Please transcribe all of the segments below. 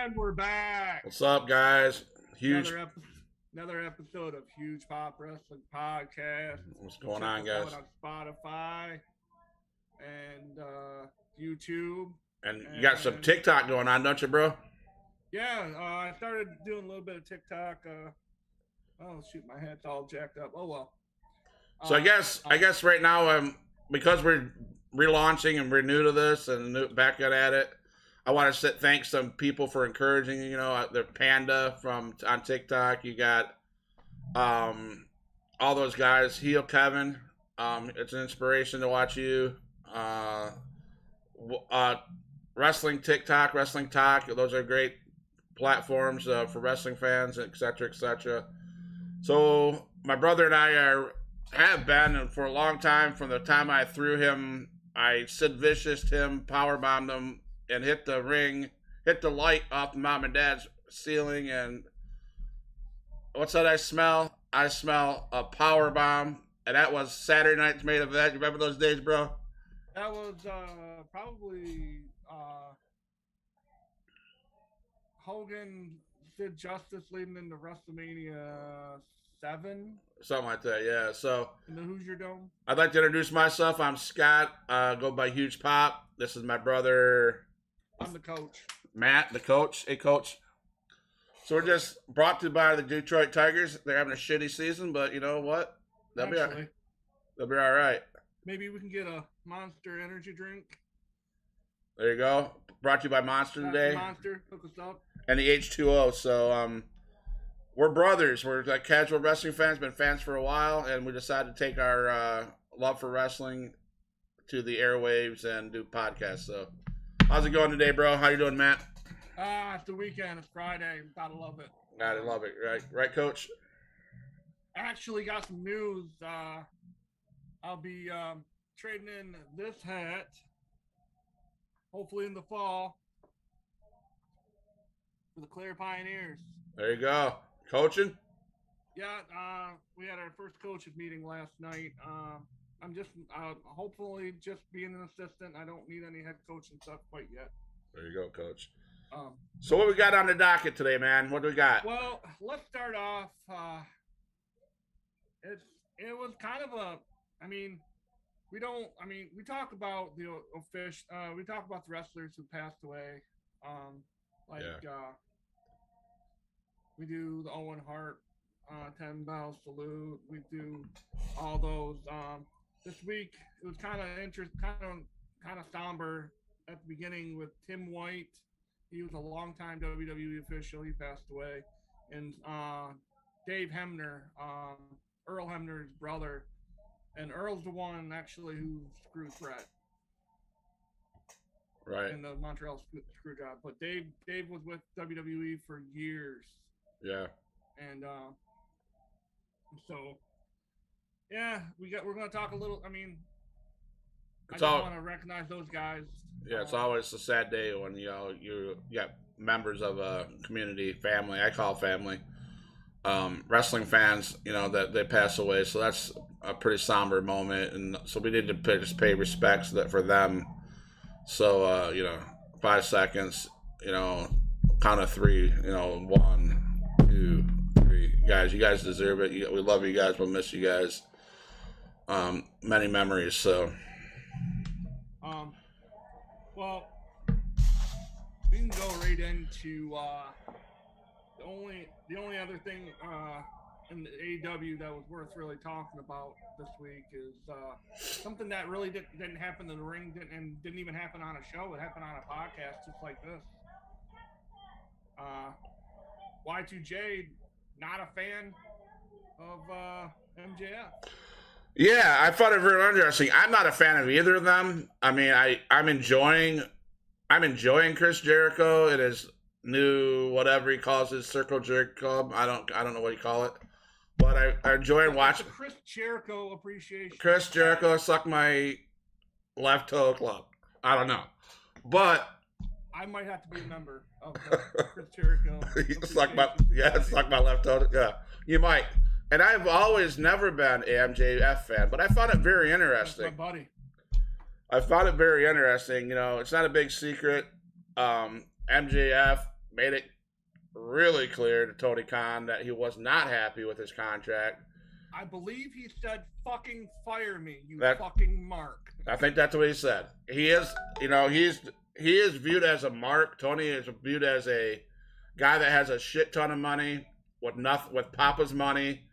And we're back. What's up, guys? Another episode of Huge Pop Wrestling Podcast. What's going on, guys? On Spotify and YouTube. And you got some TikTok going on, don't you, bro? Yeah, I started doing a little bit of TikTok. Oh shoot, my head's all jacked up. Oh well. So I guess right now, because we're relaunching and we're new to this and back at it, I want to thank some people for encouraging. You know, the Panda on TikTok. You got all those guys. Heel Kevin. It's an inspiration to watch you. Wrestling TikTok, Wrestling Talk. Those are great platforms for wrestling fans, etc., etc. So my brother and I have been, and for a long time, from the time I threw him, I Sid Vicious him, powerbombed him, and hit the light off mom and dad's ceiling. And what's that I smell? I smell a power bomb. And that was Saturday night's main event. You remember those days, bro? That was probably Hogan did Justice leading into WrestleMania 7. Something like that, yeah. So in the Hoosier Dome. I'd like to introduce myself. I'm Scott. Go by Huge Pop. This is my brother. I'm the coach. Matt, the coach. Hey, coach. So we're just brought to you by the Detroit Tigers. They're having a shitty season, but you know what? They'll be all right. Maybe we can get a Monster energy drink. There you go. Brought to you by Monster today. Monster, hook us up. And the H2O. So we're brothers. We're like casual wrestling fans. Been fans for a while, and we decided to take our love for wrestling to the airwaves and do podcasts. So. How's it going today, bro? How you doing, Matt? It's the weekend. It's Friday. Gotta love it. Gotta love it, right, Coach? I actually got some news. I'll be trading in this hat, hopefully in the fall, for the Clare Pioneers. There you go. Coaching? Yeah, we had our first coaches meeting last night. I'm just hopefully just being an assistant. I don't need any head coaching stuff quite yet. There you go, Coach. So what we got on the docket today, man? What do we got? Well, let's start off. It was kind of we talk about the fish. We talk about the wrestlers who passed away. We do the Owen Hart 10 Bell salute. We do all those. This week it was kind of interesting, kind of somber at the beginning with Tim White. He was a longtime WWE official. He passed away, and Dave Hemner, Earl Hemner's brother, and Earl's the one actually who screwed Brett. Right. In the Montreal screw job, but Dave was with WWE for years. Yeah. And so. Yeah, we're going to talk a little. I just want to recognize those guys. Yeah, it's always a sad day when you got members of a community, family. I call family, wrestling fans. That they pass away. So that's a pretty somber moment, and so we need to just pay respects for them. So 5 seconds. Count of 3. 1, 2, 3. Guys, you guys deserve it. We love you guys. We'll miss you guys. Many memories. So, well, we can go right into the only other thing in the AEW that was worth really talking about this week is something that really didn't happen in the ring and didn't even happen on a show. It happened on a podcast just like this. Y2J, not a fan of MJF. Yeah, I found it very interesting. I'm not a fan of either of them. I'm enjoying Chris Jericho and his new whatever he calls his Circle Jerk Club. I don't know what you call it, but I enjoy watching. Chris Jericho appreciation. Chris Jericho suck my left toe club. I don't know, but I might have to be a member of Chris Jericho. suck my left toe. Yeah, you might. And I've always never been an MJF fan, but I found it very interesting. That's my buddy. I found it very interesting. It's not a big secret. MJF made it really clear to Tony Khan that he was not happy with his contract. I believe he said, "Fucking fire me, you That fucking mark." I think that's what he said. He is, he is viewed as a mark. Tony is viewed as a guy that has a shit ton of money with Papa's money,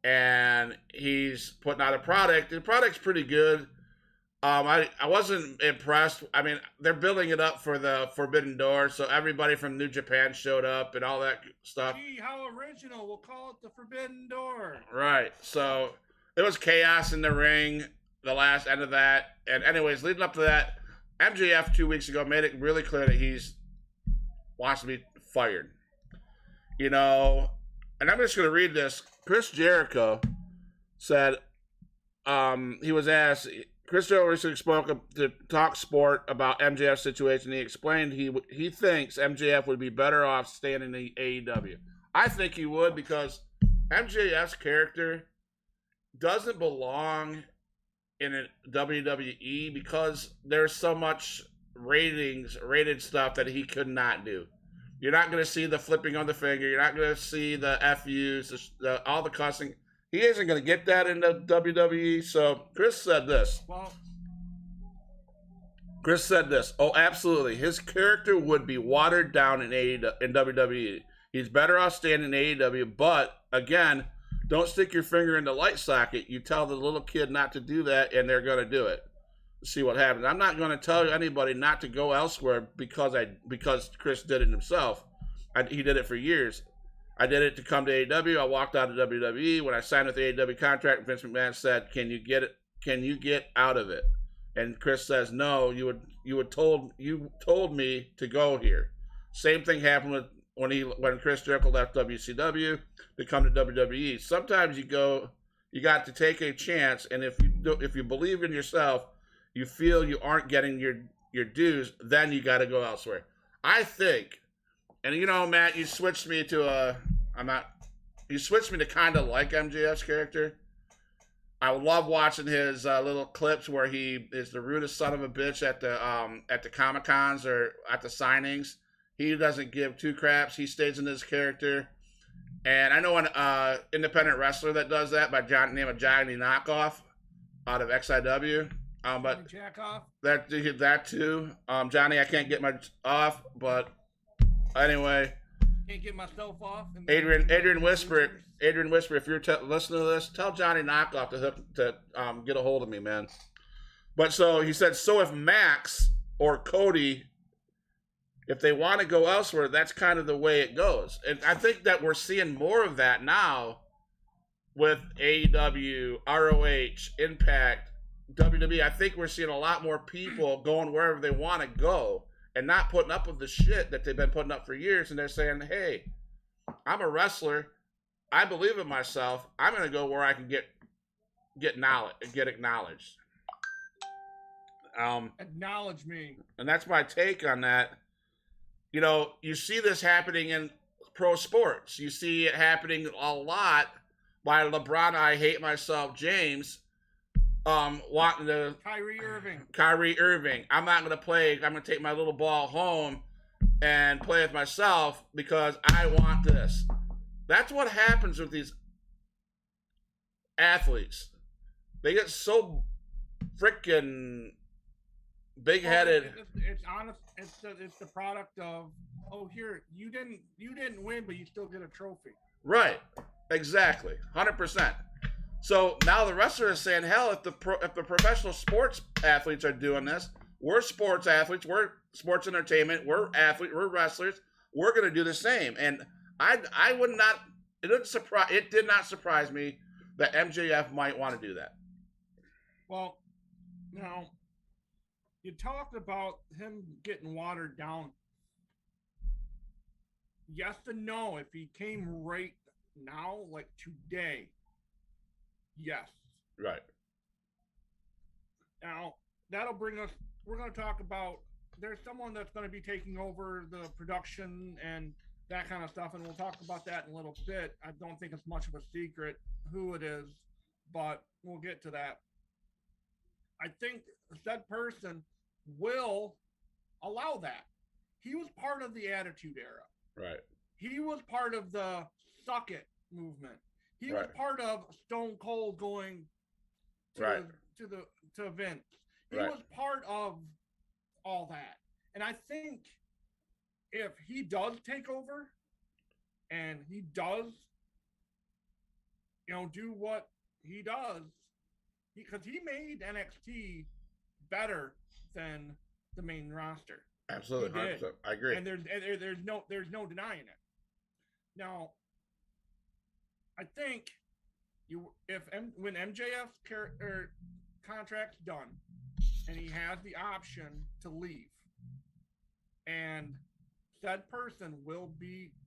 and he's putting out a product. The product's pretty good. I wasn't impressed. I mean, they're building it up for the Forbidden Door, so everybody from New Japan showed up and all that stuff. Gee, how original! We'll call it the Forbidden Door. Right. So it was chaos in the ring. The last end of that, and anyways, leading up to that, MJF 2 weeks ago made it really clear that he's wants to be fired. And I'm just going to read this. Chris Jericho said he was asked. Chris Jericho spoke to Talk Sport about MJF's situation. He explained he thinks MJF would be better off staying in the AEW. I think he would, because MJF's character doesn't belong in a WWE, because there's so much rated stuff that he could not do. You're not going to see the flipping on the finger. You're not going to see the FUs, all the cussing. He isn't going to get that in the WWE. So Chris said this. Chris said this. Oh, absolutely. His character would be watered down in WWE. He's better off staying in AEW. But again, don't stick your finger in the light socket. You tell the little kid not to do that, and they're going to do it. See what happens. I'm not going to tell anybody not to go elsewhere because Chris did it himself. He did it for years. I did it to come to AEW. I walked out of WWE. When I signed with the AEW contract, Vince McMahon said, "Can you get it? Can you get out of it?" And Chris says, "No, you told me to go here." Same thing happened when Chris Jericho left WCW to come to WWE. Sometimes you got to take a chance, and if you believe in yourself, you feel you aren't getting your dues, then you got to go elsewhere. I think, and Matt, you switched me to kind of like MJF's character. I love watching his little clips where he is the rudest son of a bitch at the Comic Cons or at the signings. He doesn't give two craps. He stays in his character. And I know an independent wrestler that does that by name of Johnny Knockoff out of XIW. But jack off. That too. Johnny, I can't get my off, but anyway. Can't get myself off. Adrian Whisper, if you're listening to this, tell Johnny Knockoff to get a hold of me, man. But so he said, so if Max or Cody, if they want to go elsewhere, that's kind of the way it goes. And I think that we're seeing more of that now with AEW, ROH, Impact, WWE. I think we're seeing a lot more people going wherever they want to go and not putting up with the shit that they've been putting up for years. And they're saying, hey, I'm a wrestler. I believe in myself. I'm going to go where I can get knowledge, get acknowledged. Acknowledge me. And that's my take on that. You see this happening in pro sports. You see it happening a lot by LeBron, I hate myself, James, wanting to... Kyrie Irving. I'm not going to play. I'm going to take my little ball home and play with myself because I want this. That's what happens with these athletes. They get so freaking big-headed. It's honest. It's the product of, oh, here, you didn't win, but you still get a trophy. Right. Exactly. 100%. So now the wrestler is saying, hell, if the professional sports athletes are doing this, we're sports athletes, we're sports entertainment, we're athletes, we're wrestlers, we're going to do the same. And I would not. It did not surprise me that MJF might want to do that. Well, now you talked about him getting watered down. Yes and no. If he came right now, like today, yes. Right. Now, that'll bring us, we're going to talk about, there's someone that's going to be taking over the production and that kind of stuff, and we'll talk about that in a little bit. I don't think it's much of a secret who it is, but we'll get to that. I think that person will allow that. He was part of the Attitude Era. Right. He was part of the suck it movement. He was Right. part of Stone Cold going to Right. to Vince. He Right. was part of all that. And I think if he does take over and he does, do what he does, because he made NXT better than the main roster. Absolutely, 100%. I agree. And there's no denying it. Now, I think when MJF's contract's done and he has the option to leave, and said person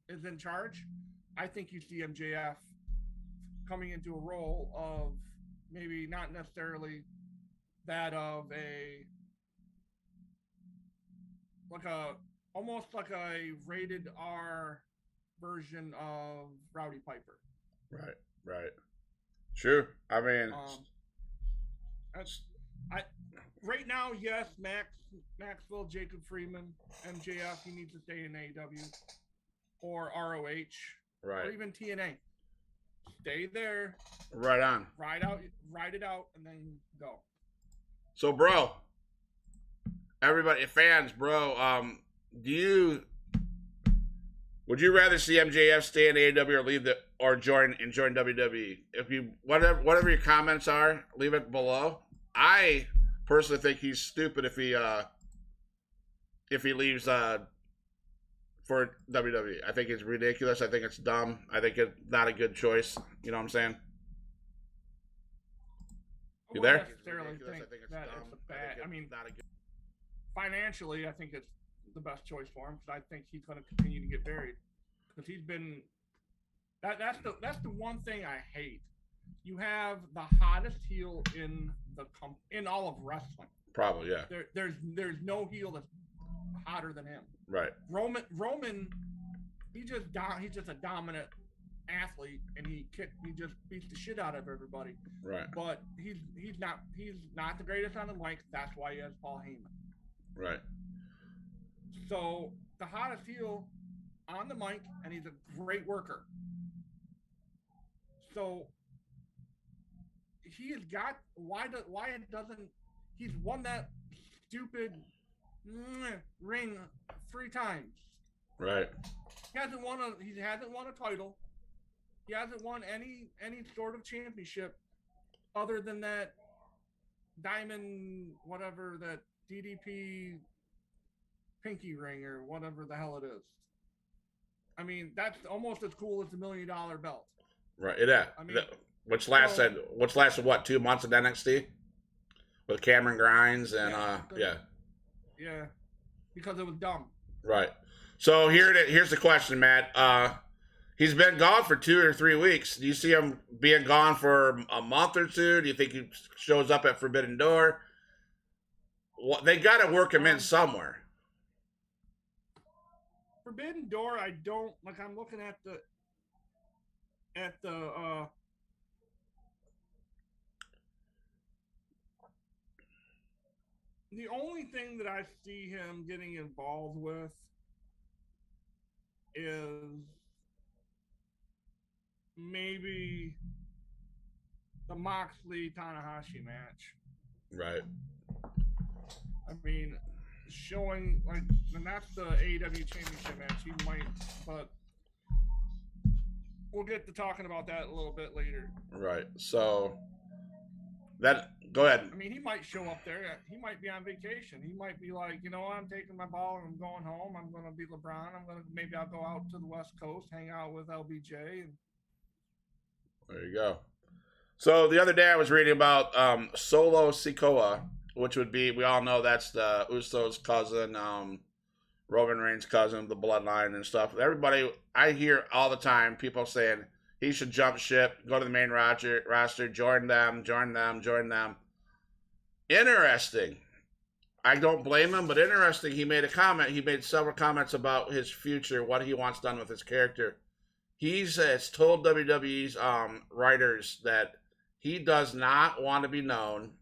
is in charge, I think you see MJF coming into a role of maybe not necessarily that of almost like a rated R version of Rowdy Piper. Right. True. I mean, right now, yes, Maxwell, Jacob Freeman, MJF, he needs to stay in AEW or ROH, right, or even TNA. Stay there. Right on. Ride it out, and then go. So, bro, everybody, fans, bro, would you rather see MJF stay in AEW or leave or join WWE? If you whatever your comments are, leave it below. I personally think he's stupid if he leaves for WWE. I think it's ridiculous. I think it's dumb. I think it's not a good choice. You know what I'm saying? You there? I necessarily think that it's a bad. I mean, not a good. Financially, I think it's the best choice for him, because I think he's going to continue to get buried, because he's been. That's the one thing I hate. You have the hottest heel in all of wrestling. Probably, yeah. There's no heel that's hotter than him. Right. Roman, he's just a dominant athlete, and he just beats the shit out of everybody. Right. But he's not the greatest on the mic. That's why he has Paul Heyman. Right. So the hottest heel on the mic, and he's a great worker. So he has got he's won that stupid ring 3 times. Right. He hasn't won a title. He hasn't won any sort of championship other than that diamond, whatever, that DDP pinky ring or whatever the hell it is. I mean, that's almost as cool as the $1 million belt. Right. Yeah. I mean, which lasted what, 2 months at NXT with Cameron Grimes and yeah. Yeah, because it was dumb. Right. So here's the question, Matt. He's been gone for 2 or 3 weeks. Do you see him being gone for a month or 2? Do you think he shows up at Forbidden Door? Well, they got to work him in somewhere. Forbidden Door, I don't like. I'm looking at the only thing that I see him getting involved with is maybe the Moxley Tanahashi match. Right. I mean, showing and that's the AEW Championship match. He might, but we'll get to talking about that a little bit later. Right. So go ahead. I mean, he might show up there. He might be on vacation. He might be like, I'm taking my ball and I'm going home. I'm going to be LeBron. Maybe I'll go out to the West Coast, hang out with LBJ. And there you go. So the other day I was reading about Solo Sikoa, which would be, we all know that's the Usos' cousin, Roman Reigns' cousin, the bloodline and stuff. Everybody, I hear all the time people saying he should jump ship, go to the main roster, join them. Interesting. I don't blame him, but interesting. He made several comments about his future, what he wants done with his character. He's told WWE's writers that he does not want to be known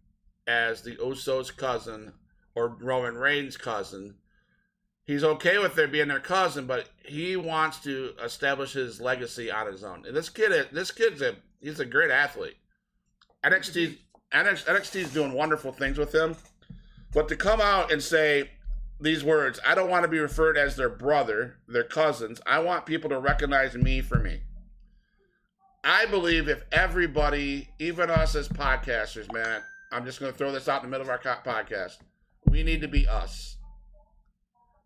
as the Usos' cousin or Roman Reigns' cousin. He's okay with their being their cousin, but he wants to establish his legacy on his own. And he's a great athlete. NXT's doing wonderful things with him, but to come out and say these words, I don't want to be referred as their brother, their cousins. I want people to recognize me for me. I believe if everybody, even us as podcasters, man, I'm just going to throw this out in the middle of our podcast. We need to be us.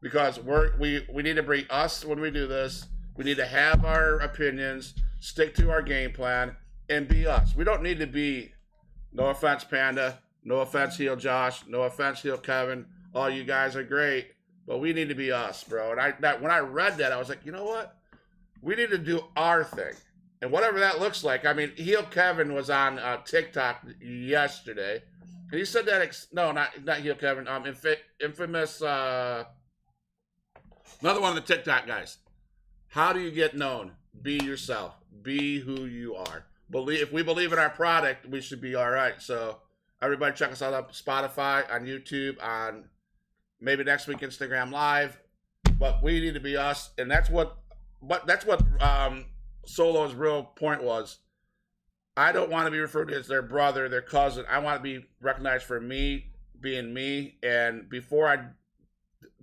Because we need to bring us when we do this. We need to have our opinions, stick to our game plan, and be us. We don't need to be, no offense, Panda, no offense, Heel Josh, no offense, Heel Kevin. All you guys are great, but we need to be us, bro. And when I read that, I was like, you know what? We need to do our thing. And whatever that looks like. I mean, Heel Kevin was on TikTok yesterday. And he said that, no, not Heel Kevin, infamous... Another one of the TikTok guys. How do you get known? Be yourself. Be who you are. If we believe in our product, we should be all right. So everybody check us out on Spotify, on YouTube, on maybe next week Instagram Live. But we need to be us, and that's what Solo's real point was. I don't want to be referred to as their brother, their cousin. I want to be recognized for me being me. And before I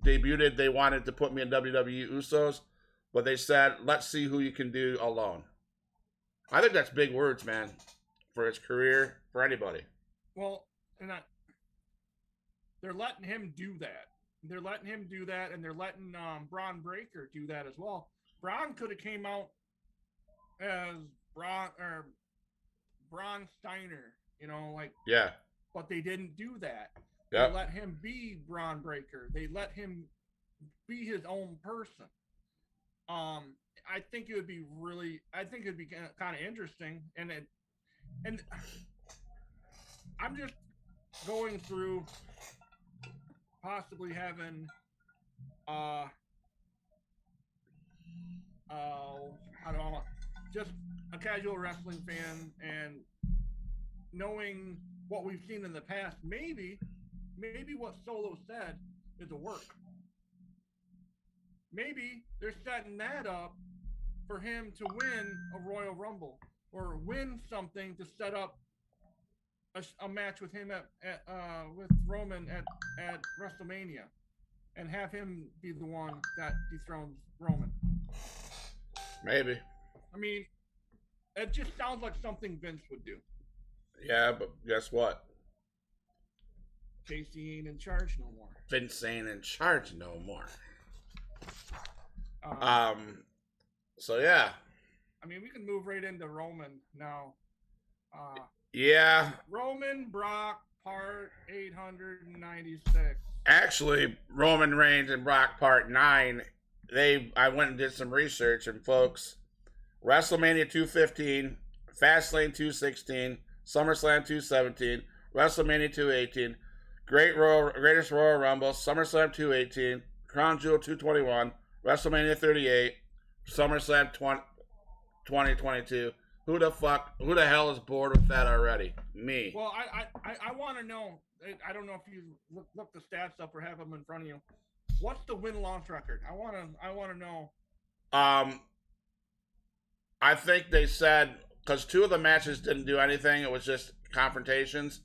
debuted, they wanted to put me in WWE Usos, but they said, let's see who you can do alone. I think that's big words, man, for his career, for anybody. Well, they're letting him do that. They're letting him do that, and they're letting Braun Breaker do that as well. Braun could have came out as Braun Steiner, Yeah. But they didn't do that. Yep. They let him be Braun Breaker. They let him be his own person. I think it'd be kind of interesting, and I'm just going through possibly having just a casual wrestling fan and knowing what we've seen in the past. Maybe what Solo said is a work. Maybe they're setting that up for him to win a Royal Rumble or win something to set up a match with him with Roman at WrestleMania, and have him be the one that dethrones Roman. Maybe. I mean, it just sounds like something Vince would do. Yeah, but guess what? Casey ain't in charge no more. Vince ain't in charge no more. So yeah. I mean, we can move right into Roman now. Yeah. Roman Brock Part 896. Actually, Roman Reigns and Brock Part 9. I went and did some research, and folks, WrestleMania 215, Fastlane 216, SummerSlam 217, WrestleMania 218, Greatest Royal Rumble, SummerSlam 218, Crown Jewel 221, WrestleMania 38, SummerSlam 2022. Who the hell is bored with that already? Me. Well, I want to know. I don't know if you look the stats up or have them in front of you. What's the win-loss record? I want to know. I think they said, because 2 of the matches didn't do anything. It was just confrontations.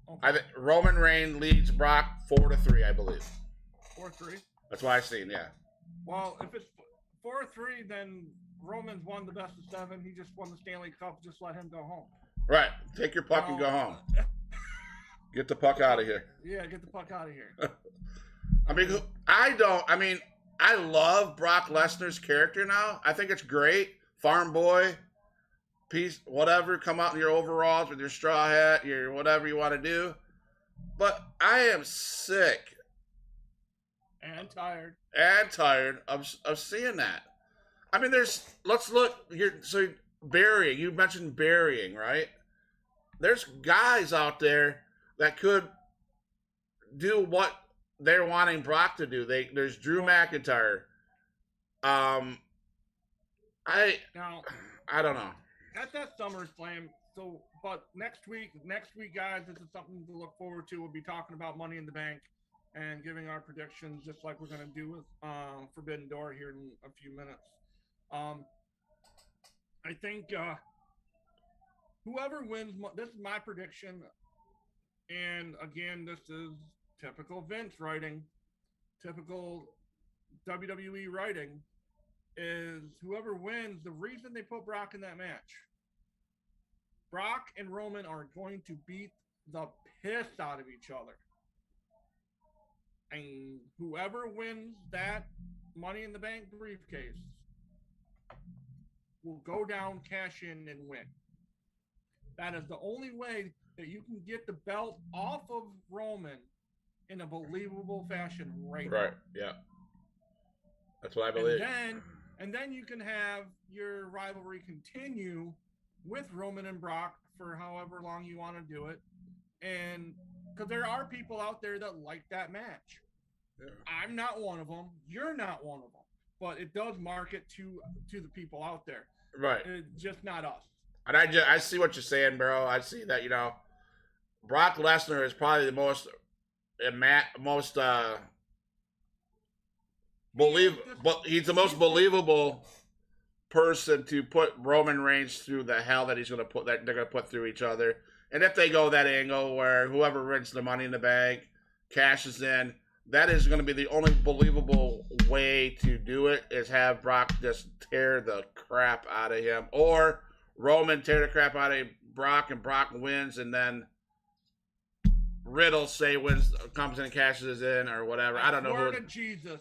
Okay. I think Roman Reigns leads Brock 4-3, I believe. 4-3. That's what I've seen. Yeah. Well, if it's 4-3, then Roman's won the best of 7. He just won the Stanley Cup. Just let him go home. Right. Take your puck and go home. Get the puck out of here. Yeah, get the puck out of here. I love Brock Lesnar's character now. I think it's great. Farm boy, piece, whatever. Come out in your overalls with your straw hat, your whatever you want to do. But I am sick and tired of seeing that. I mean, let's look here. So burying, you mentioned burying, right? There's guys out there that could do what they're wanting Brock to do. There's Drew McIntyre. I don't know. That's that SummerSlam. So, but next week, guys, this is something to look forward to. We'll be talking about Money in the Bank. and giving our predictions, just like we're going to do with Forbidden Door here in a few minutes. I think whoever wins, this is my prediction, and again, this is typical Vince writing, typical WWE writing, is whoever wins, the reason they put Brock in that match, Brock and Roman are going to beat the piss out of each other. And whoever wins that Money in the Bank briefcase will go down, cash in, and win. That is the only way that you can get the belt off of Roman in a believable fashion right now. Right, yeah. That's what I believe. And then you can have your rivalry continue with Roman and Brock for however long you want to do it. And because there are people out there that like that match. Yeah. I'm not one of them. You're not one of them. But it does market to the people out there. Right. It's just not us. And I see what you're saying, bro. I see that, Brock Lesnar is probably the most he's the most believable person to put Roman Reigns through the hell that they're gonna put through each other. And if they go that angle where whoever wins the Money in the Bank cashes in, that is going to be the only believable way to do it, is have Brock just tear the crap out of him, or Roman tear the crap out of Brock and Brock wins, and then Riddle comes in and cashes in or whatever. I don't know who. Word of Jesus,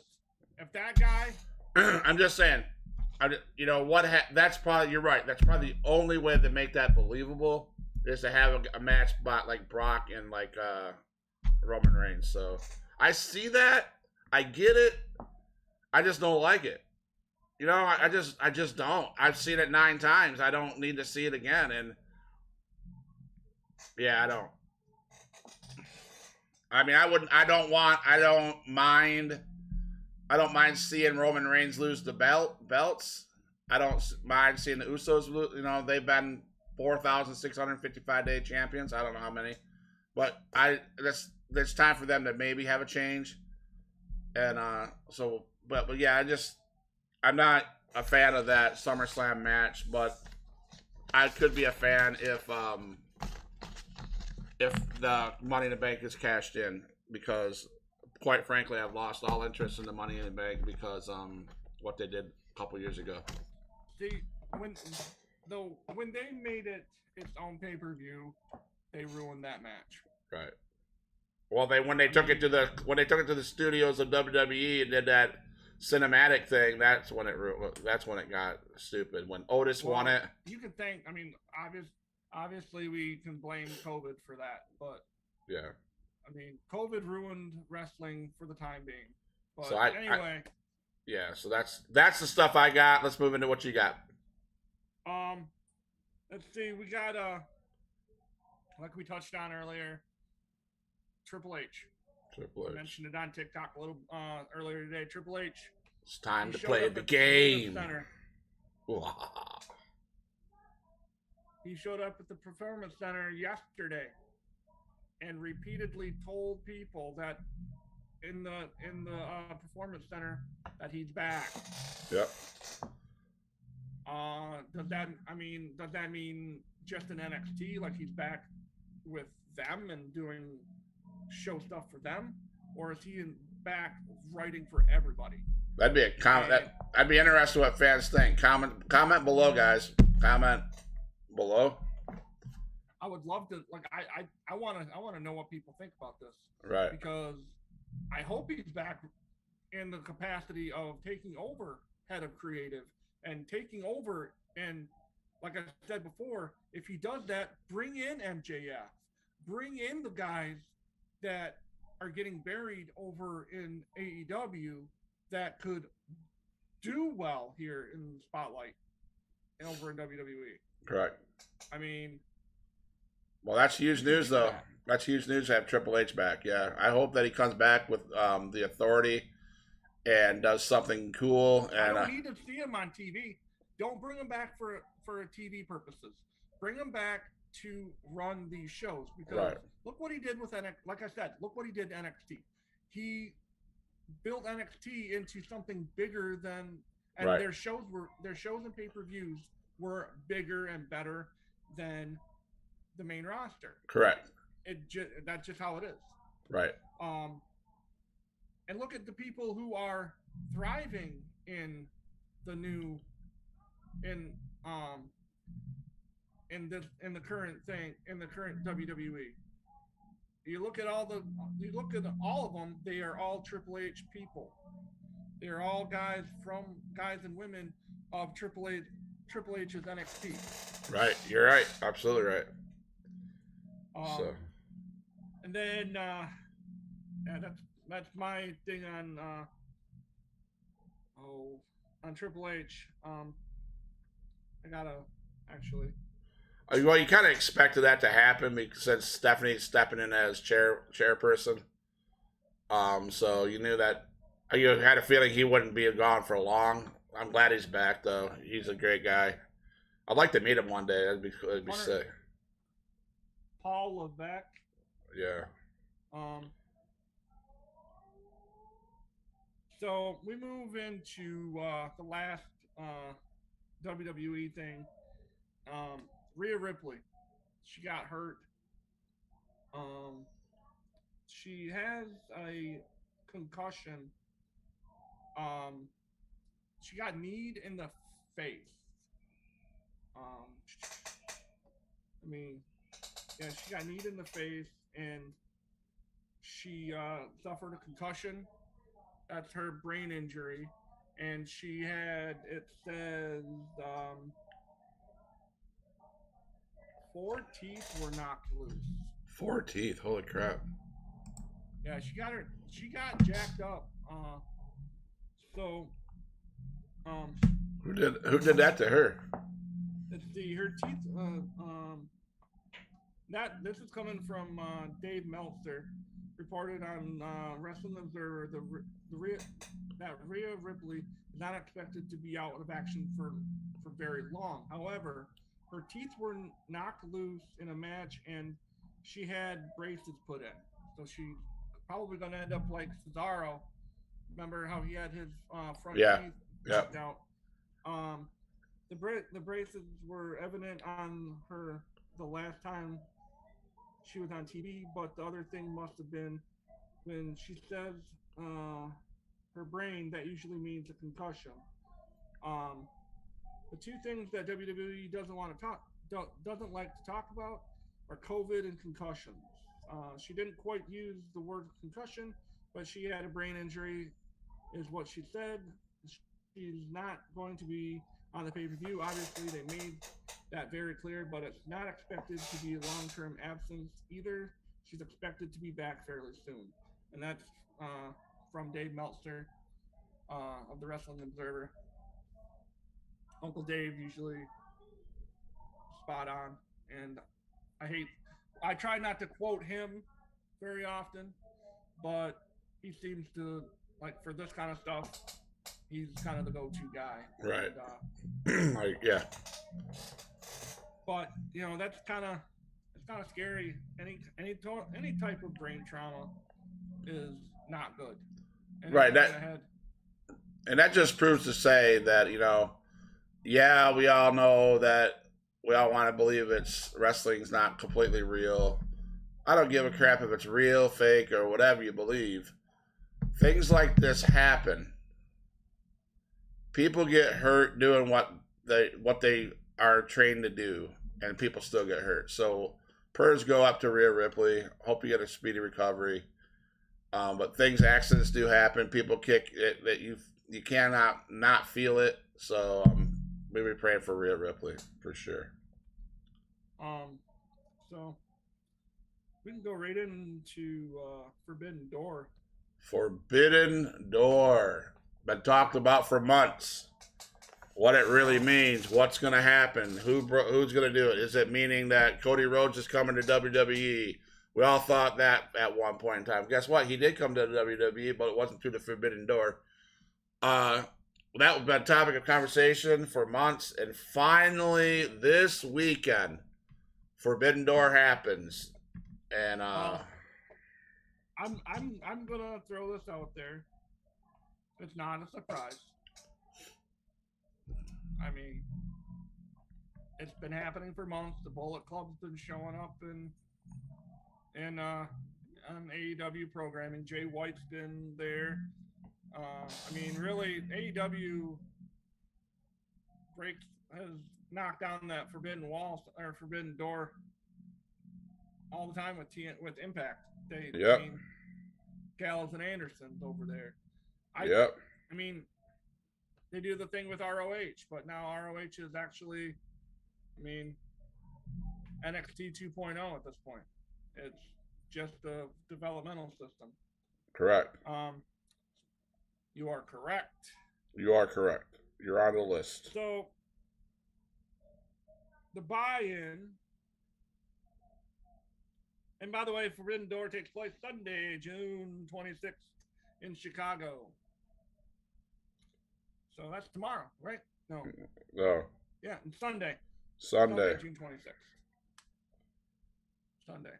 if that guy. I'm just saying. That's probably, you're right. That's probably the only way to make that believable, is to have a match like Brock and like Roman Reigns. So I see that. I get it. I just don't like it. I just don't. I've seen it 9 times. I don't need to see it again. And yeah, I don't. I mean, I don't mind seeing Roman Reigns lose the belts. I don't mind seeing the Usos lose. They've been 4,655-day champions. I don't know how many, but it's time for them to maybe have a change. And but yeah, I'm not a fan of that SummerSlam match, but I could be a fan if the Money in the Bank is cashed in, because quite frankly, I've lost all interest in the Money in the Bank because what they did a couple years ago. See, when they made it its own pay-per-view, they ruined that match. Right. Well, when they took it to the studios of WWE and did that cinematic thing, that's when it got stupid. When Otis won it. You could think. I mean, obviously we can blame COVID for that, but yeah. I mean, COVID ruined wrestling for the time being. But so anyway. So that's the stuff I got. Let's move into what you got. Let's see. We got like we touched on earlier, Triple H. I mentioned it on TikTok a little earlier today. Triple H. It's time to play the game. He showed up at the Performance Center yesterday and repeatedly told people that in the Performance Center that he's back. Yep. Does that mean just in NXT, like he's back with them and doing show stuff for them, or is he back writing for everybody? That'd be a comment. I'd be interested what fans think. Comment below, guys. Comment below. I would love to. Like, I want to know what people think about this. Right. Because I hope he's back in the capacity of taking over head of creative and taking over. And like I said before, if he does that, bring in MJF, bring in the guys that are getting buried over in AEW that could do well here in the spotlight and over in WWE. Correct. I mean, well, that's huge news, though. That's huge news to have Triple H back. Yeah, I hope that he comes back with the authority and does something cool. And I don't need to see him on TV. Don't bring him back for TV purposes. Bring him back to run these shows, because look what he did with NXT. Like I said, look what he did to NXT. he built NXT into something bigger than, and Right. their shows and pay-per-views were bigger and better than the main roster. Correct. That's just how it is. Right. And look at the people who are thriving in the new in the current thing, in the current WWE. You look at all of them, they are all Triple H people. They're all guys and women of Triple H's NXT. Right. You're right. Absolutely right. And then that's my thing on Triple H. I gotta actually. Well, you kind of expected that to happen because since Stephanie's stepping in as chairperson. So you knew that you had a feeling he wouldn't be gone for long. I'm glad he's back though. He's a great guy. I'd like to meet him one day. That'd be sick. Paul Levesque. Yeah. So we move into the last WWE thing. Rhea Ripley, she got hurt. She has a concussion. She got kneed in the face. She got kneed in the face, and she suffered a concussion. That's her brain injury, and she had, it says, 4 teeth were knocked loose. 4 teeth, holy crap! Yeah, she got jacked up. Who did that to her? Let's see, her teeth. This is coming from Dave Meltzer, reported on Wrestling Observer. That Rhea Ripley is not expected to be out of action for very long. However, her teeth were knocked loose in a match, and she had braces put in. So she's probably going to end up like Cesaro. Remember how he had his front teeth knocked out? The braces were evident on her the last time she was on TV, but the other thing must have been when she says her brain, that usually means a concussion. The two things that WWE doesn't like to talk about are COVID and concussions. She didn't quite use the word concussion, but she had a brain injury, is what she said. She's not going to be on the pay-per-view. Obviously, they made that very clear, but it's not expected to be a long-term absence either. She's expected to be back fairly soon. And that's from Dave Meltzer of the Wrestling Observer. Uncle Dave usually spot on, and I try not to quote him very often, but he seems to, like, for this kind of stuff, he's kind of the go-to guy. Right. And, yeah. But that's kind of scary. Any type of brain trauma is not good. And right. And that just proves to say that yeah, we all know that we all want to believe wrestling's not completely real. I don't give a crap if it's real, fake, or whatever you believe. Things like this happen. People get hurt doing what they are trained to do, and people still get hurt. So prayers go up to Rhea Ripley. Hope you get a speedy recovery. But accidents do happen. People kick it that you cannot not feel it. So we be praying for Rhea Ripley for sure. So we can go right into Forbidden Door. Forbidden Door. Been talked about for months. What it really means, what's going to happen, who's going to do it. Is it meaning that Cody Rhodes is coming to WWE? We all thought that at one point in time. Guess what? He did come to WWE, but it wasn't through the Forbidden Door. That was been a topic of conversation for months, and finally this weekend, Forbidden Door happens. And I I'm gonna throw this out there. It's not a surprise. I mean, it's been happening for months. The Bullet Club's been showing up on AEW programming. Jay White's been there. I mean, really, AEW has knocked down that forbidden wall or forbidden door all the time with Impact. I mean, Gallows and Anderson's over there. I mean, they do the thing with ROH, but now ROH is actually, I mean, NXT 2.0 at this point. It's just a developmental system. Correct. You are correct. You are correct. You're on the list. So, the buy-in, and by the way, Forbidden Door takes place Sunday, June 26th in Chicago. So that's tomorrow, right? No. Yeah, and Sunday, June 26th. Sunday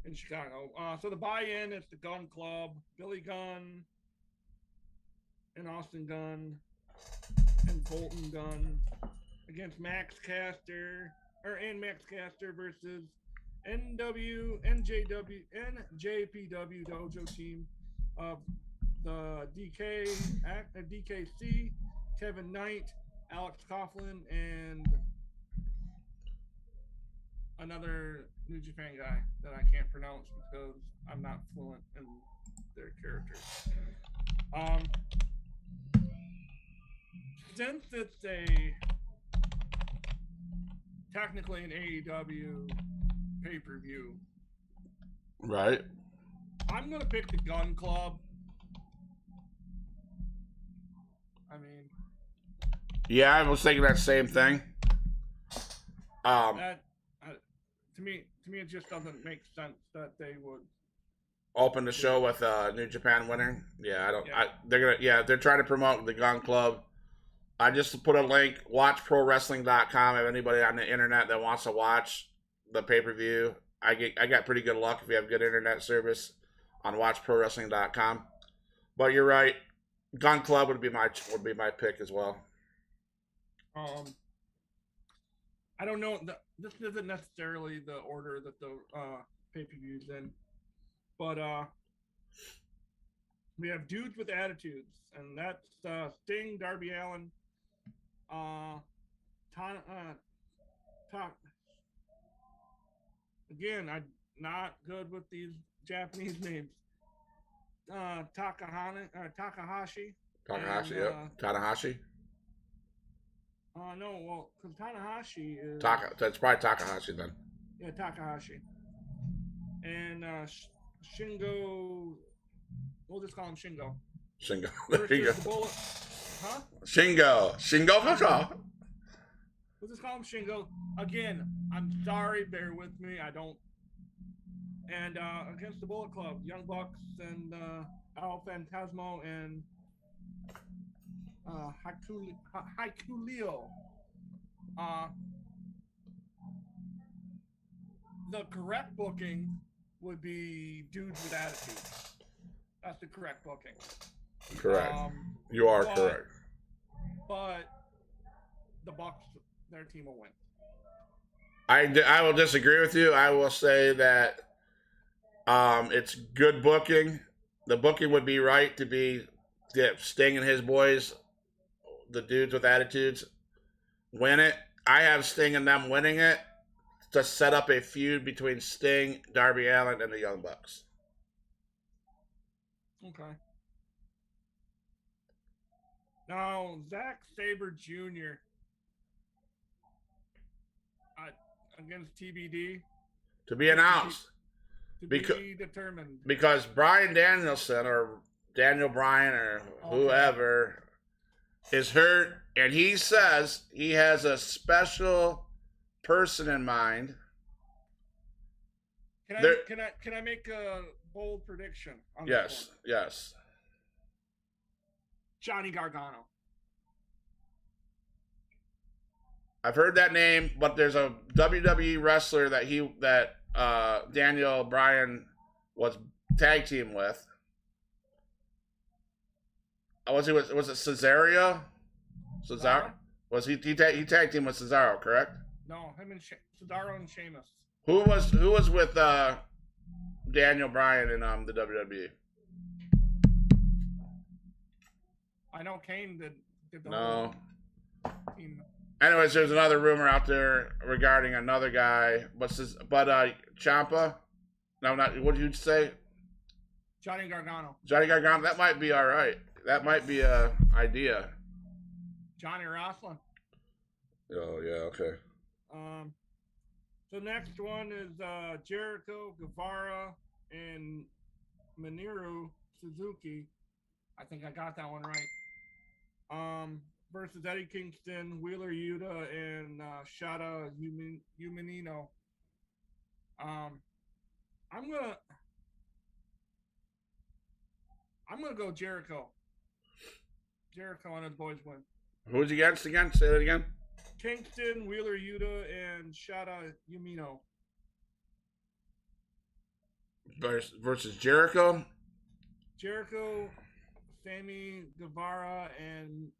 in Chicago. So the buy-in is the Gunn Club, Billy Gunn, and Austin Gunn, and Colton Gunn against Max Caster versus NJPW Dojo team of the DKC, Kevin Knight, Alex Coughlin, and another New Japan guy that I can't pronounce because I'm not fluent in their characters. Since it's technically an AEW pay-per-view, right? I'm gonna pick the Gun Club. I mean, yeah, I was thinking that same thing. To me, it just doesn't make sense that they would open the show with New Japan winning. Yeah, I don't. Yeah. They're trying to promote the Gun Club. I just put a link. WatchProWrestling.com. If anybody on the internet that wants to watch the pay-per-view, I got pretty good luck if you have good internet service on WatchProWrestling.com. But you're right. Gun Club would be my pick as well. I don't know. This isn't necessarily the order that the pay-per-view's in, but we have Dudes with Attitudes, and that's Sting, Darby Allin, again, I'm not good with these Japanese names. Takahashi. Takahashi, yep. Tanahashi. No, well, because Tanahashi is... That's probably Takahashi then. Yeah, Takahashi. And Shingo... We'll just call him Shingo. Shingo. There you go. Huh? Shingo for sure. We'll just call him Shingo. Again, I'm sorry, bear with me. I don't... And against the Bullet Club, Young Bucks and Al Phantasmo and Haiku Leo. The correct booking would be Dudes with Attitude. That's the correct booking. Correct. You are correct. But the Bucks, their team will win. I will disagree with you. I will say that it's good booking. The booking would be right to be Sting and his boys, the Dudes with Attitudes, win it. I have Sting and them winning it to set up a feud between Sting, Darby Allin, and the Young Bucks. Okay. Now, Zack Sabre Jr. Against TBD. To be announced. To be determined. Because Bryan Danielson or Daniel Bryan or whoever is hurt, and he says he has a special person in mind. Can I make a bold prediction on this one? Yes. Johnny Gargano. I've heard that name, but there's a WWE wrestler that Daniel Bryan was tag team with. Was it Cesaro? Cesaro? Was he tag team with Cesaro, correct? No, him and Cesaro and Sheamus. Who was with Daniel Bryan in the WWE? I know Kane did the No. team. Anyways, there's another rumor out there regarding another guy. But Ciampa? No, not. What did you say? Johnny Gargano. Johnny Gargano. That might be all right. That might be a idea. Johnny Roslin. Oh yeah. Okay. So next one is Jericho, Guevara, and Minoru Suzuki. I think I got that one right. Versus Eddie Kingston, Wheeler Yuta, and Shada Umanino. I'm gonna go Jericho. Jericho and his boys win. Who's he against again? Say that again. Kingston, Wheeler Yuta, and Shada Umino. Versus Jericho. Jericho, Sammy Guevara, and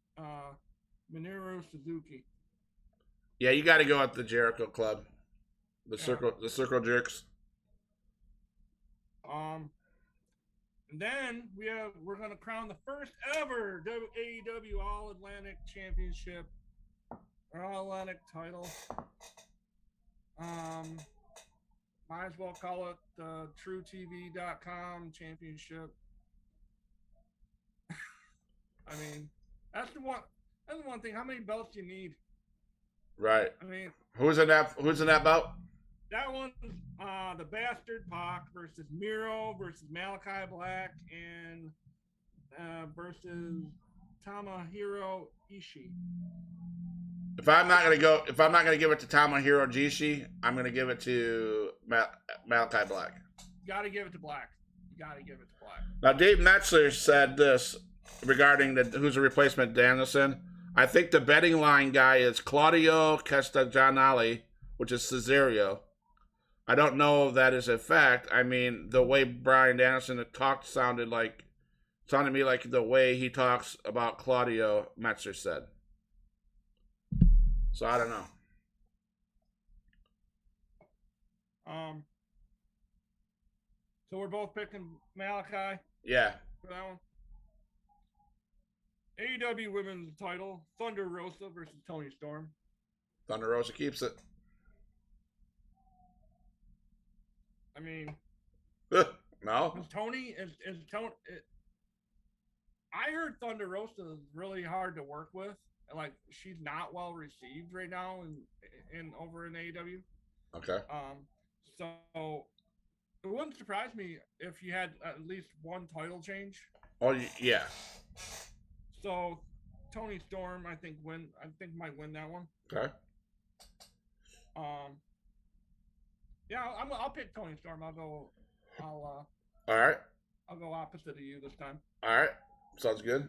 Minoru Suzuki. Yeah, you got to go with the Jericho Club, the Circle Jerks. And then we're gonna crown the first ever AEW All Atlantic Championship, or All Atlantic title. Might as well call it the TrueTV.com Championship. I mean, that's the one thing. How many belts do you need? Right. I mean, who's in that bout? That one's the Bastard Pac versus Miro versus Malachi Black and versus Tomohiro Ishii. If I'm not gonna give it to Tomohiro Ishii, I'm gonna give it to Malachi Black. You gotta give it to Black. Now, Dave Metzler said this regarding who's the replacement Danielson. I think the betting line guy is Claudio Castagnoli, which is Cesaro. I don't know if that is a fact. I mean, the way Bryan Danielson talked sounded to me like the way he talks about Claudio, Metzler said. So I don't know. So we're both picking Malachi. Yeah. For that one. AEW Women's title: Thunder Rosa versus Toni Storm. Thunder Rosa keeps it. I mean, no. Is Tony? I heard Thunder Rosa is really hard to work with, and like she's not well received right now in over in AEW. Okay. So it wouldn't surprise me if you had at least one title change. Oh yeah. So Toni Storm, I think might win that one. Okay. Yeah, I'll pick Toni Storm. All right. I'll go opposite of you this time. All right. Sounds good.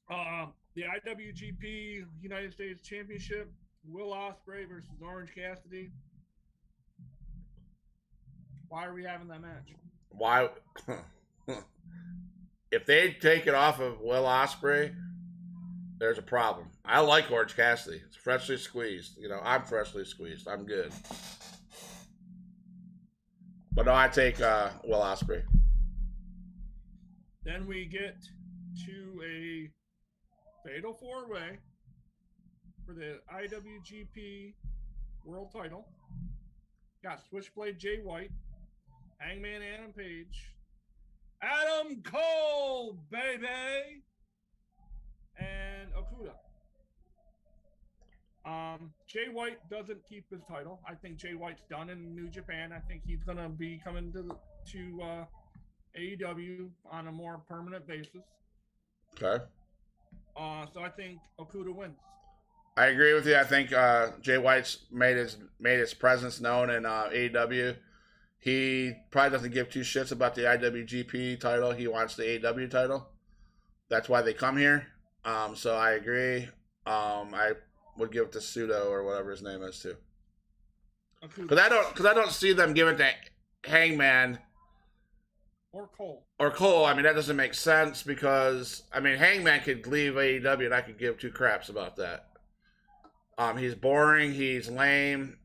The IWGP United States Championship: Will Ospreay versus Orange Cassidy. Why are we having that match? Why? If they take it off of Will Ospreay, there's a problem. I like Orange Cassidy. It's freshly squeezed. You know, I'm freshly squeezed. I'm good. But no, I take Will Ospreay. Then we get to a fatal four-way for the IWGP World Title. Got Switchblade Jay White, Hangman Adam Page, Adam Cole, baby, and Okuda. Jay White doesn't keep his title. I think Jay White's done in New Japan. I think he's gonna be coming to AEW on a more permanent basis. Okay. So I think Okuda wins. I agree with you. I think Jay White's made his presence known in AEW. He probably doesn't give two shits about the IWGP title. He wants the AEW title. That's why they come here. So I agree. I would give it to Pseudo or whatever his name is too. Because I don't see them giving it to Hangman or Cole. or Cole. I mean, that doesn't make sense because I mean, Hangman could leave AEW and I could give two craps about that. He's boring, he's lame,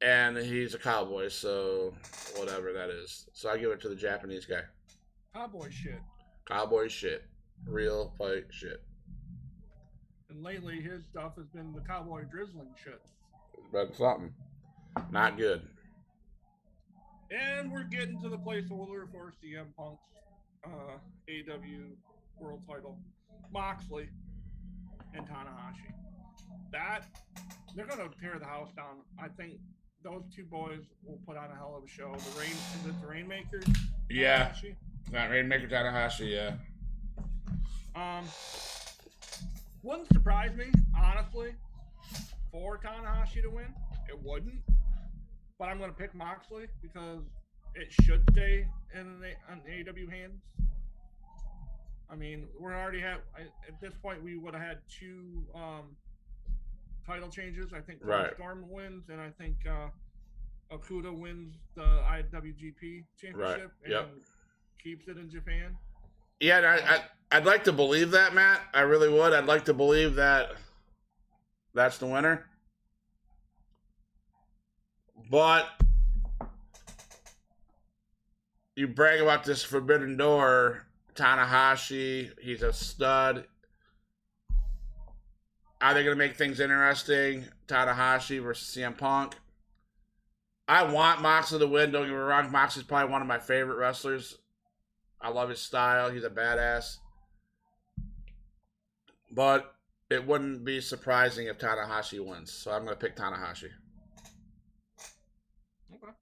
and he's a cowboy, so whatever that is. So I give it to the Japanese guy. Cowboy shit. Cowboy shit. Real fight shit. And lately, his stuff has been the cowboy drizzling shit. But something. Not good. And we're getting to the placeholder for CM Punk's AEW World Title. Moxley and Tanahashi. That, they're going to tear the house down. I think those two boys will put on a hell of a show. Is it the Rainmaker? Yeah. Not Rainmaker Tanahashi, yeah. Wouldn't surprise me, honestly, for Tanahashi to win. It wouldn't. But I'm going to pick Moxley because it should stay in AEW hands. I mean, we're already at this point, we would have had two title changes. I think Storm wins, and I think Okuda wins the IWGP Championship and keeps it in Japan. Yeah, I'd like to believe that, Matt. I really would. I'd like to believe that that's the winner. But you brag about this Forbidden Door, Tanahashi, he's a stud. Are they going to make things interesting? Tanahashi versus CM Punk. I want Moxley to win. Don't get me wrong. Moxley's probably one of my favorite wrestlers. I love his style. He's a badass. But it wouldn't be surprising if Tanahashi wins. So I'm going to pick Tanahashi. Okay.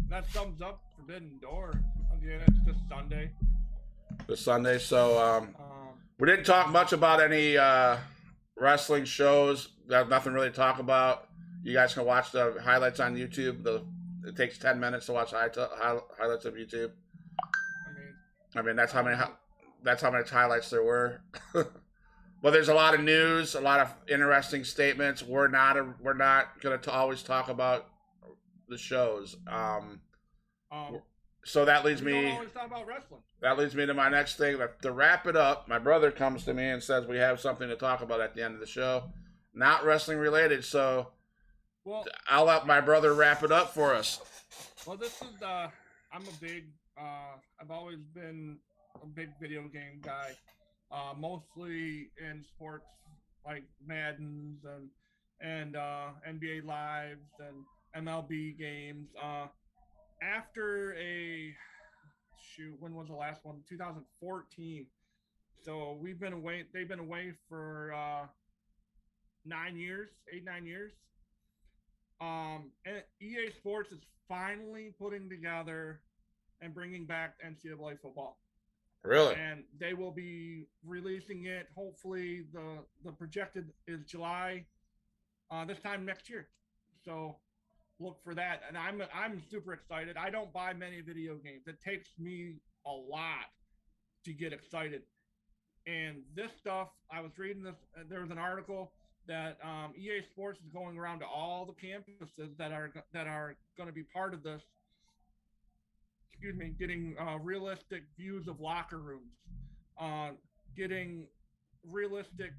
That sums up Forbidden Door. Again, it's this Sunday. This Sunday. So we didn't talk much about any wrestling shows. There's nothing really to talk about. You guys can watch the highlights on YouTube. It takes 10 minutes to watch highlights of YouTube. I mean that's how many highlights there were. But there's a lot of news, a lot of interesting statements. We're not going to always talk about the shows. So that leads me. Don't always talk about wrestling. That leads me to my next thing. To wrap it up, my brother comes to me and says we have something to talk about at the end of the show, not wrestling related. So I'll let my brother wrap it up for us. Well, this is I've always been a big video game guy, mostly in sports like Maddens and NBA Lives and MLB games. After when was the last one? 2014. So they've been away for 9 years. And EA Sports is finally putting together and bringing back NCAA football. Really? And they will be releasing it. Hopefully, the projected is July, this time next year. So look for that. And I'm super excited. I don't buy many video games. It takes me a lot to get excited. And this stuff, I was reading this. There was an article that EA Sports is going around to all the campuses that are going to be part of this. Getting realistic views of locker rooms, getting realistic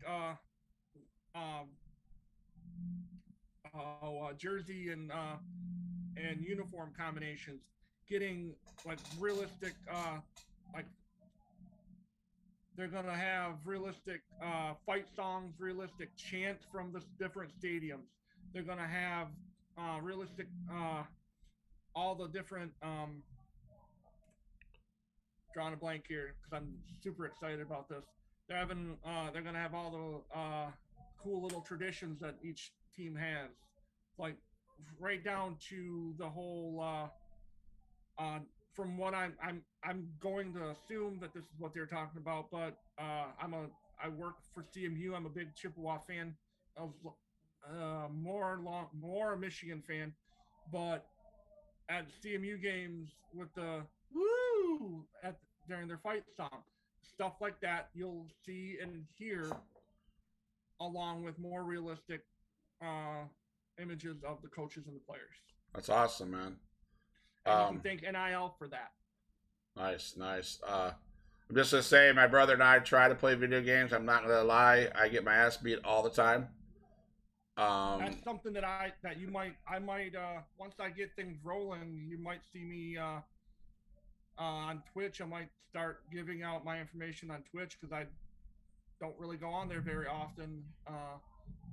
jersey and uniform combinations, getting like realistic they're gonna have realistic fight songs, realistic chants from the different stadiums. They're gonna have realistic all the different drawing a blank here because I'm super excited about this. They're gonna have all the cool little traditions that each team has, like right down to the whole. From what I'm going to assume that this is what they're talking about, but I work for CMU. I'm a big Chippewa fan. Of more a Michigan fan, but at CMU games with the woo during their fight song, stuff like that you'll see and hear, along with more realistic images of the coaches and the players. That's awesome, man. And you can thank NIL for that. Nice. I'm just gonna say, my brother and I try to play video games. I'm not gonna lie, I get my ass beat all the time. That's something that I might once I get things rolling, you might see me on Twitch. I might start giving out my information on Twitch because I don't really go on there very often.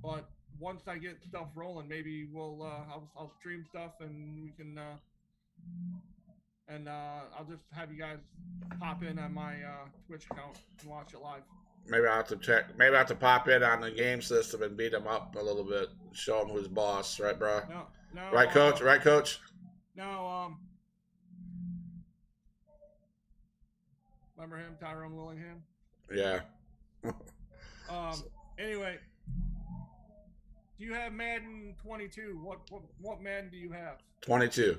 But once I get stuff rolling, maybe I'll stream stuff and we can I'll just have you guys pop in on my Twitch account and watch it live. Maybe I have to check. Maybe I have to pop in on the game system and beat him up a little bit. Show him who's boss, right, bro? No. Right, coach. Right, coach. No. Remember him, Tyrone Willingham? Yeah. Anyway, do you have Madden 22? What Madden do you have? 22.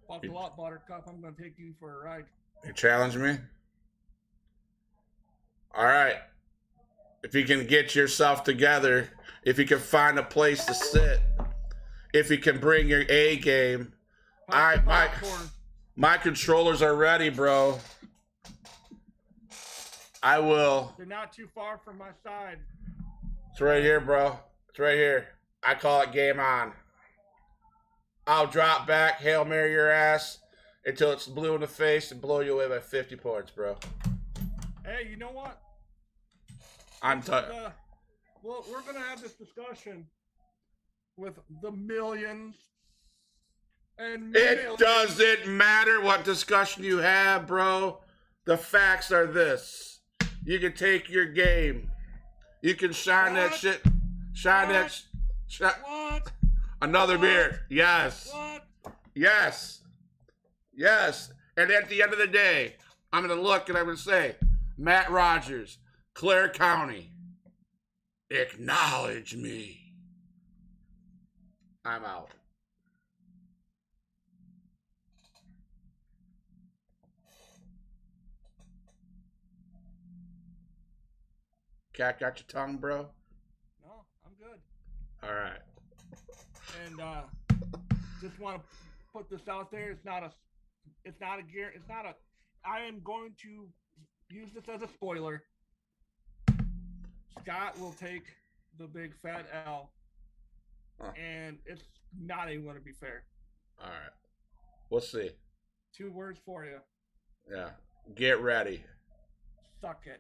Buckle up, Buttercup. I'm gonna take you for a ride. You challenge me? All right. If you can get yourself together, if you can find a place to sit, if you can bring your A game, my controllers are ready, bro. I will. They're not too far from my side. It's right here, bro. It's right here. I call it game on. I'll drop back, Hail Mary your ass until it's blue in the face and blow you away by 50 points, bro. Hey, you know what? Well, we're going to have this discussion with the millions and millions. It doesn't matter what discussion you have, bro. The facts are this. You can take your game. You can shine that shit. What? Another beer. Yes. What? Yes. And at the end of the day, I'm going to look and I'm going to say, Matt Rogers, Clare County, acknowledge me. I'm out. Cat got your tongue, bro? No, I'm good. All right. And just want to put this out there. I am going to use this as a spoiler. Scott will take the big fat L. And it's not even going to be fair. All right. We'll see. 2 words for you. Yeah. Get ready. Suck it.